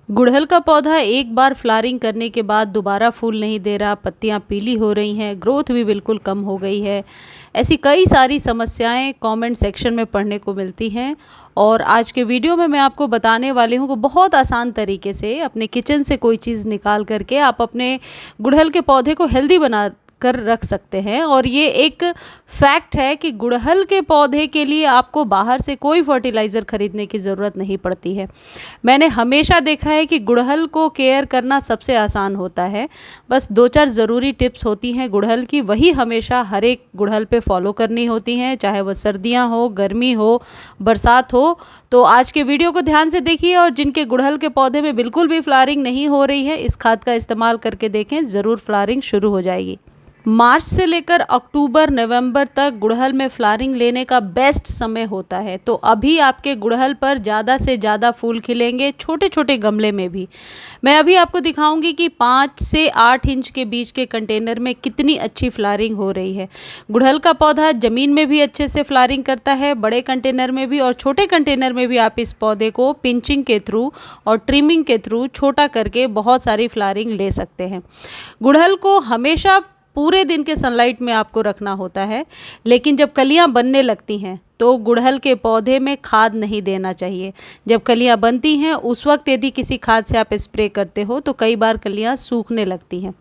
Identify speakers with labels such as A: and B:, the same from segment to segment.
A: गुड़हल का पौधा एक बार फ्लावरिंग करने के बाद दोबारा फूल नहीं दे रहा, पत्तियां पीली हो रही हैं, ग्रोथ भी बिल्कुल कम हो गई है। ऐसी कई सारी समस्याएं कमेंट सेक्शन में पढ़ने को मिलती हैं और आज के वीडियो में मैं आपको बताने वाली हूँ कि बहुत आसान तरीके से अपने किचन से कोई चीज़ निकाल करके आप अपने गुड़हल के पौधे को हेल्दी बना कर रख सकते हैं। और ये एक फैक्ट है कि गुड़हल के पौधे के लिए आपको बाहर से कोई फर्टिलाइज़र खरीदने की ज़रूरत नहीं पड़ती है। मैंने हमेशा देखा है कि गुड़हल को केयर करना सबसे आसान होता है। बस दो चार ज़रूरी टिप्स होती हैं गुड़हल की, वही हमेशा हर एक गुड़हल पे फॉलो करनी होती हैं, चाहे वह सर्दियां हो, गर्मी हो, बरसात हो। तो आज के वीडियो को ध्यान से देखिए और जिनके गुड़हल के पौधे में बिल्कुल भी फ्लावरिंग नहीं हो रही है, इस खाद का इस्तेमाल करके देखें, ज़रूर फ्लावरिंग शुरू हो जाएगी। मार्च से लेकर अक्टूबर नवंबर तक गुड़हल में फ्लावरिंग लेने का बेस्ट समय होता है। तो अभी आपके गुड़हल पर ज़्यादा से ज़्यादा फूल खिलेंगे, छोटे छोटे गमले में भी। मैं अभी आपको दिखाऊंगी कि 5 से 8 इंच के बीच के कंटेनर में कितनी अच्छी फ्लावरिंग हो रही है। गुड़हल का पौधा ज़मीन में भी अच्छे से फ्लावरिंग करता है, बड़े कंटेनर में भी, और छोटे कंटेनर में भी आप इस पौधे को पिंचिंग के थ्रू और ट्रिमिंग के थ्रू छोटा करके बहुत सारी फ्लावरिंग ले सकते हैं। गुड़हल को हमेशा पूरे दिन के सनलाइट में आपको रखना होता है, लेकिन जब कलियां बनने लगती हैं तो गुड़हल के पौधे में खाद नहीं देना चाहिए। जब कलियां बनती हैं उस वक्त यदि किसी खाद से आप स्प्रे करते हो तो कई बार कलियां सूखने लगती हैं।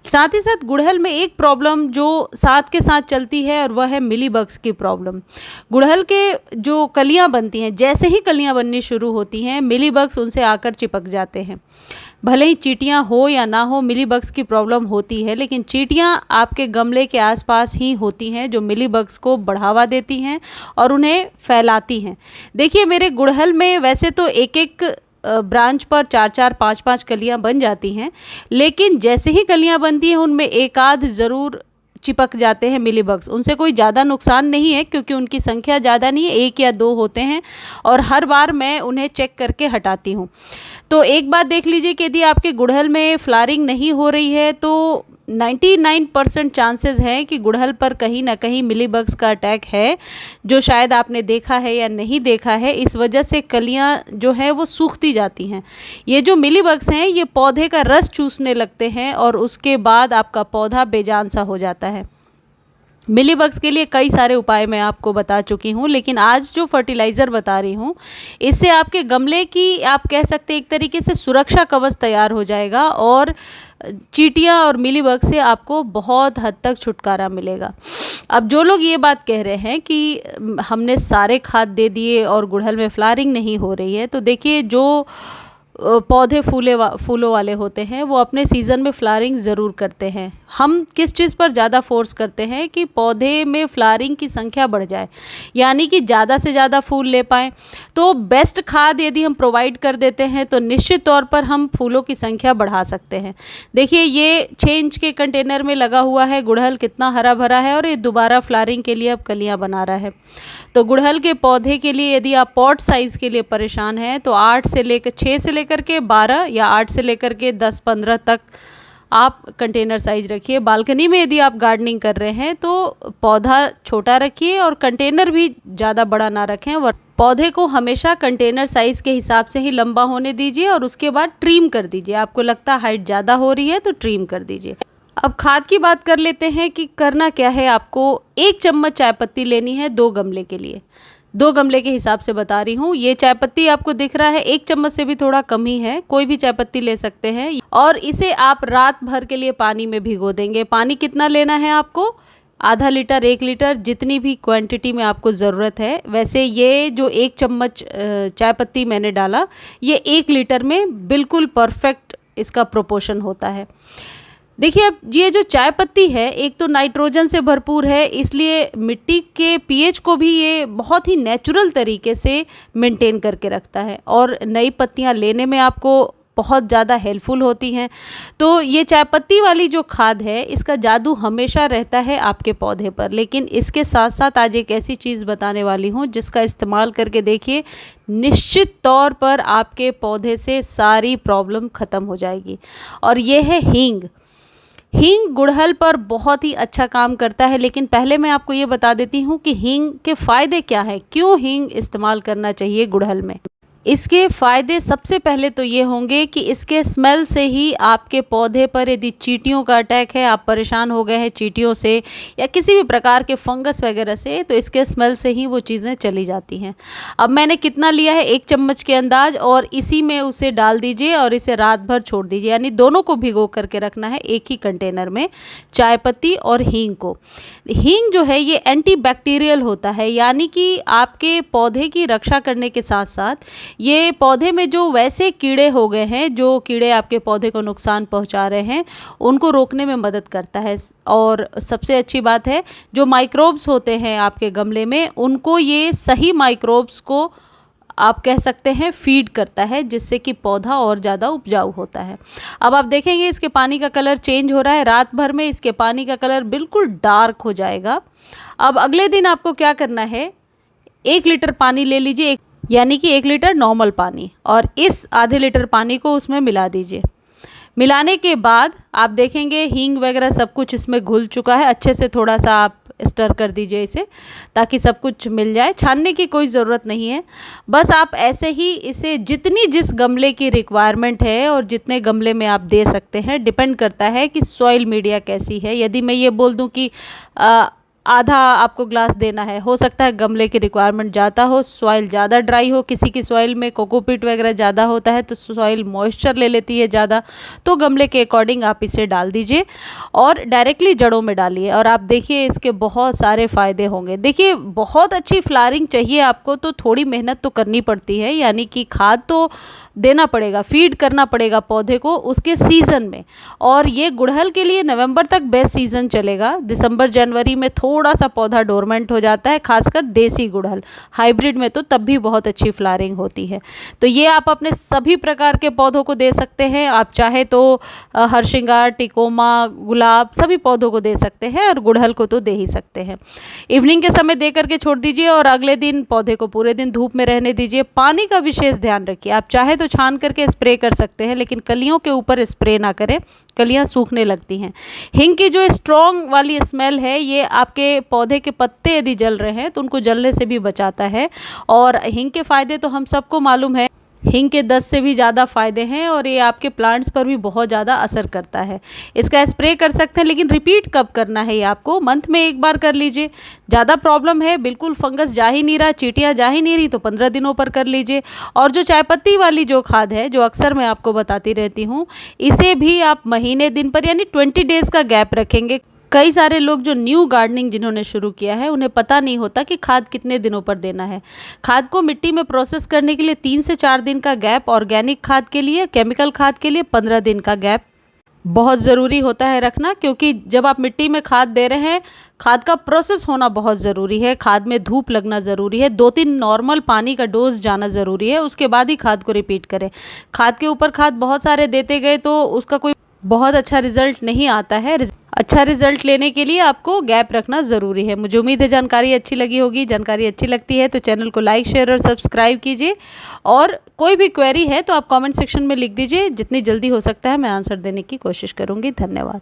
A: साथ ही साथ गुड़हल में एक प्रॉब्लम जो साथ के साथ चलती है और वह है मिलीबग्स की प्रॉब्लम। गुड़हल के जो कलियां बनती हैं, जैसे ही कलियां बननी शुरू होती हैं, मिलीबग्स उनसे आकर चिपक जाते हैं। भले ही चींटियां हो या ना हो, मिलीबग्स की प्रॉब्लम होती है, लेकिन चींटियां आपके गमले के आसपास ही होती हैं जो मिलीबग्स को बढ़ावा देती हैं और उन्हें फैलाती हैं। देखिए, मेरे गुड़हल में वैसे तो एक एक ब्रांच पर 4-4 5-5 कलियां बन जाती हैं, लेकिन जैसे ही कलियां बनती हैं उनमें एक आध ज़रूर चिपक जाते हैं मिलीबग्स। उनसे कोई ज़्यादा नुकसान नहीं है क्योंकि उनकी संख्या ज़्यादा नहीं है, 1 या 2 होते हैं और हर बार मैं उन्हें चेक करके हटाती हूँ। तो एक बात देख लीजिए कि यदि आपके गुड़हल में फ्लावरिंग नहीं हो रही है तो 99% चांसेस हैं कि गुड़हल पर कहीं ना कहीं मिलीबग्स का अटैक है, जो शायद आपने देखा है या नहीं देखा है। इस वजह से कलियां जो हैं वो सूखती जाती हैं। ये जो मिलीबग्स हैं ये पौधे का रस चूसने लगते हैं और उसके बाद आपका पौधा बेजान सा हो जाता है। मिलीबग्स के लिए कई सारे उपाय मैं आपको बता चुकी हूँ, लेकिन आज जो फर्टिलाइज़र बता रही हूँ इससे आपके गमले की, आप कह सकते हैं एक तरीके से सुरक्षा कवच तैयार हो जाएगा और चींटियाँ और मिलीबग से आपको बहुत हद तक छुटकारा मिलेगा। अब जो लोग ये बात कह रहे हैं कि हमने सारे खाद दे दिए और गुड़हल में फ्लावरिंग नहीं हो रही है, तो देखिए, जो पौधे फूलों वाले होते हैं वो अपने सीज़न में फ्लावरिंग ज़रूर करते हैं। हम किस चीज़ पर ज़्यादा फोर्स करते हैं कि पौधे में फ्लावरिंग की संख्या बढ़ जाए, यानी कि ज़्यादा से ज़्यादा फूल ले पाएँ। तो बेस्ट खाद यदि हम प्रोवाइड कर देते हैं तो निश्चित तौर पर हम फूलों की संख्या बढ़ा सकते हैं। देखिए, ये 6 इंच के कंटेनर में लगा हुआ है गुड़हल, कितना हरा भरा है और ये दोबारा फ्लावरिंग के लिए अब कलियाँ बना रहा है। तो गुड़हल के पौधे के लिए यदि आप पॉट साइज़ के लिए परेशान हैं तो 6 से लेकर के 12 या 8 से लेकर के 10-15 तक आप कंटेनर साइज रखिए। बालकनी में यदि आप गार्डनिंग कर रहे हैं तो पौधा छोटा रखिए और कंटेनर भी ज़्यादा बड़ा ना रखें। पौधे को हमेशा कंटेनर साइज़ के हिसाब से ही लंबा होने दीजिए और उसके बाद ट्रिम कर दीजिए। आपको लगता है हाइट ज़्यादा हो रही है तो ट्रिम कर दीजिए। अब खाद की बात कर लेते हैं कि करना क्या है। आपको 1 चम्मच चाय पत्ती लेनी है 2 गमले के लिए। 2 गमले के हिसाब से बता रही हूँ। ये चाय पत्ती आपको दिख रहा है 1 चम्मच से भी थोड़ा कम ही है, कोई भी चाय पत्ती ले सकते हैं। और इसे आप रात भर के लिए पानी में भिगो देंगे। पानी कितना लेना है आपको? आधा लीटर, 1 लीटर, जितनी भी क्वांटिटी में आपको ज़रूरत है। वैसे ये जो 1 चम्मच चाय पत्ती मैंने डाला, ये 1 लीटर में बिल्कुल परफेक्ट इसका प्रोपोर्शन होता है। देखिए, अब ये जो चाय पत्ती है एक तो नाइट्रोजन से भरपूर है, इसलिए मिट्टी के पीएच को भी ये बहुत ही नेचुरल तरीके से मेंटेन करके रखता है और नई पत्तियां लेने में आपको बहुत ज़्यादा हेल्पफुल होती हैं। तो ये चाय पत्ती वाली जो खाद है इसका जादू हमेशा रहता है आपके पौधे पर। लेकिन इसके साथ साथ आज एक ऐसी चीज़ बताने वाली हूँ जिसका इस्तेमाल करके देखिए, निश्चित तौर पर आपके पौधे से सारी प्रॉब्लम ख़त्म हो जाएगी। और ये है हींग। हींग गुड़हल पर बहुत ही अच्छा काम करता है, लेकिन पहले मैं आपको ये बता देती हूँ कि हींग के फ़ायदे क्या हैं, क्यों हींग इस्तेमाल करना चाहिए गुड़हल में। इसके फ़ायदे सबसे पहले तो ये होंगे कि इसके स्मेल से ही आपके पौधे पर यदि चींटियों का अटैक है, आप परेशान हो गए हैं चींटियों से या किसी भी प्रकार के फंगस वगैरह से, तो इसके स्मेल से ही वो चीज़ें चली जाती हैं। अब मैंने कितना लिया है, 1 चम्मच के अंदाज, और इसी में उसे डाल दीजिए और इसे रात भर छोड़ दीजिए, यानी दोनों को भिगो करके रखना है एक ही कंटेनर में, चाय पत्ती और हींग को। हींग जो है ये एंटीबैक्टीरियल होता है, यानी कि आपके पौधे की रक्षा करने के साथ साथ ये पौधे में जो वैसे कीड़े हो गए हैं, जो कीड़े आपके पौधे को नुकसान पहुंचा रहे हैं, उनको रोकने में मदद करता है। और सबसे अच्छी बात है, जो माइक्रोब्स होते हैं आपके गमले में, उनको ये सही माइक्रोब्स को आप कह सकते हैं फीड करता है, जिससे कि पौधा और ज़्यादा उपजाऊ होता है। अब आप देखेंगे इसके पानी का कलर चेंज हो रहा है, रात भर में इसके पानी का कलर बिल्कुल डार्क हो जाएगा। अब अगले दिन आपको क्या करना है, 1 लीटर पानी ले लीजिए, यानी कि 1 लीटर नॉर्मल पानी, और इस आधे लीटर पानी को उसमें मिला दीजिए। मिलाने के बाद आप देखेंगे हींग वगैरह सब कुछ इसमें घुल चुका है। अच्छे से थोड़ा सा आप स्टर कर दीजिए इसे, ताकि सब कुछ मिल जाए। छानने की कोई ज़रूरत नहीं है, बस आप ऐसे ही इसे जितनी जिस गमले की रिक्वायरमेंट है और जितने गमले में आप दे सकते हैं, डिपेंड करता है कि सॉइल मीडिया कैसी है। यदि मैं ये बोल दूं कि आधा आपको ग्लास देना है, हो सकता है गमले की रिक्वायरमेंट ज़्यादा हो, सॉइल ज़्यादा ड्राई हो, किसी की सॉइल में कोकोपीट वगैरह ज़्यादा होता है तो सॉइल मॉइस्चर ले लेती है ज़्यादा, तो गमले के अकॉर्डिंग आप इसे डाल दीजिए और डायरेक्टली जड़ों में डालिए, और आप देखिए इसके बहुत सारे फ़ायदे होंगे। देखिए, बहुत अच्छी फ्लावरिंग चाहिए आपको तो थोड़ी मेहनत तो करनी पड़ती है, यानी कि खाद तो देना पड़ेगा, फीड करना पड़ेगा पौधे को उसके सीज़न में। और ये गुड़हल के लिए नवंबर तक बेस्ट सीज़न चलेगा। दिसंबर जनवरी में थोड़ा सा पौधा डोरमेंट हो जाता है, खासकर देसी गुड़हल। हाइब्रिड में तो तब भी बहुत अच्छी फ्लावरिंग होती है। तो ये आप अपने सभी प्रकार के पौधों को दे सकते हैं। आप चाहे तो हरसिंगार, टिकोमा, गुलाब सभी पौधों को दे सकते हैं, और गुड़हल को तो दे ही सकते हैं। इवनिंग के समय दे करके छोड़ दीजिए और अगले दिन पौधे को पूरे दिन धूप में रहने दीजिए। पानी का विशेष ध्यान रखिए। आप चाहे तो छान करके स्प्रे कर सकते हैं, लेकिन कलियों के ऊपर स्प्रे ना करें, कलियां सूखने लगती हैं। हींग की जो स्ट्रॉन्ग वाली स्मेल है, ये आपके पौधे के पत्ते यदि जल रहे हैं तो उनको जलने से भी बचाता है। और हींग के फ़ायदे तो हम सबको मालूम है, हींग के 10 से भी ज़्यादा फ़ायदे हैं, और ये आपके प्लांट्स पर भी बहुत ज़्यादा असर करता है। इसका स्प्रे कर सकते हैं, लेकिन रिपीट कब करना है ये आपको मंथ में 1 बार कर लीजिए। ज़्यादा प्रॉब्लम है, बिल्कुल फंगस जा ही नहीं रहा, चींटियाँ जा ही नहीं रही, तो 15 दिनों पर कर लीजिए। और जो चाय पत्ती वाली जो खाद है, जो अक्सर मैं आपको बताती रहती हूँ, इसे भी आप महीने दिन पर यानी 20 डेज़ का गैप रखेंगे। कई सारे लोग जो न्यू गार्डनिंग जिन्होंने शुरू किया है, उन्हें पता नहीं होता कि खाद कितने दिनों पर देना है। खाद को मिट्टी में प्रोसेस करने के लिए 3 से 4 दिन का गैप, ऑर्गेनिक खाद के लिए, केमिकल खाद के लिए 15 दिन का गैप बहुत ज़रूरी होता है रखना। क्योंकि जब आप मिट्टी में खाद दे रहे हैं, खाद का प्रोसेस होना बहुत ज़रूरी है, खाद में धूप लगना ज़रूरी है, 2-3 नॉर्मल पानी का डोज जाना ज़रूरी है, उसके बाद ही खाद को रिपीट करें। खाद के ऊपर खाद बहुत सारे देते गए तो उसका कोई बहुत अच्छा रिजल्ट नहीं आता है। अच्छा रिजल्ट लेने के लिए आपको गैप रखना ज़रूरी है। मुझे उम्मीद है जानकारी अच्छी लगी होगी। जानकारी अच्छी लगती है तो चैनल को लाइक, शेयर और सब्सक्राइब कीजिए, और कोई भी क्वेरी है तो आप कमेंट सेक्शन में लिख दीजिए। जितनी जल्दी हो सकता है मैं आंसर देने की कोशिश करूँगी। धन्यवाद।